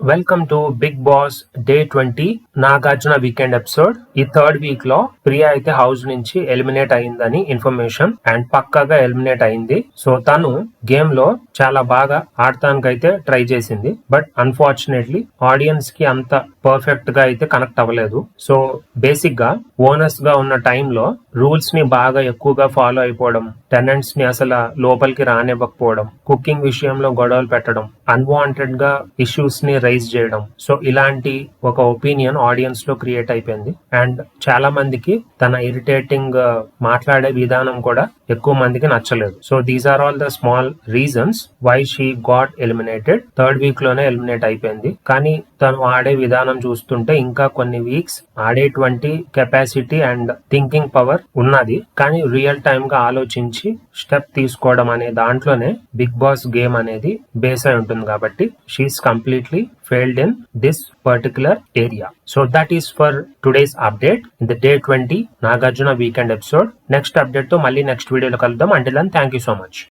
Welcome to Bigg Boss day 20 Nagarjuna weekend episode. ఈ third week లో ప్రియా అయితే హౌస్ నుంచి ఎలిమినేట్ అయిందని ఇన్ఫర్మేషన్ అండ్ పక్కాగా ఎలిమినేట్ అయింది. సో తను గేమ్ లో చాలా బాగా ఆడటానికైతే ట్రై చేసింది. బట్ అన్ఫార్చునేట్లీ ఆడియన్స్ కి అంత పర్ఫెక్ట్ గా అయితే కనెక్ట్ అవ్వలేదు. సో బేసిక్ గా ఓనర్స్ గా ఉన్న టైంలో రూల్స్ ని బాగా ఎక్కువగా ఫాలో అయిపోవడం, టెనెంట్స్ ని అసలు లోపలికి రానివ్వకపోవడం, కుకింగ్ విషయంలో గొడవలు పెట్టడం, అన్వాంటెడ్ గా ఇష్యూస్ ని రైజ్ చేయడం. సో ఇలాంటి ఒక ఒపీనియన్ ఆడియన్స్ లో క్రియేట్ అయిపోయింది. అండ్ చాలా మందికి తన ఇరిటేటింగ్ మాట్లాడే విధానం కూడా ఎక్కువ మందికి నచ్చలేదు. So these are all the small reasons why she got eliminated. Third week లోనే ఎలిమినేట్ అయిపోయింది. కానీ తను ఆడే విధానం చూస్తుంటే ఇంకా కొన్ని వీక్స్ ఆడేటువంటి కెపాసిటీ అండ్ థింకింగ్ పవర్ ఉన్నది. కానీ రియల్ టైమ్ గా ఆలోచించి స్టెప్ తీసుకోవడం అనే దాంట్లోనే బిగ్ బాస్ గేమ్ అనేది బేస్ అయి ఉంటుంది. కాబట్టి she's completely failed in this particular area. So that is for today's update in the day 20 Nagarjuna weekend episode. Next update to malli next video lo kaluddam. Until then, thank you so much.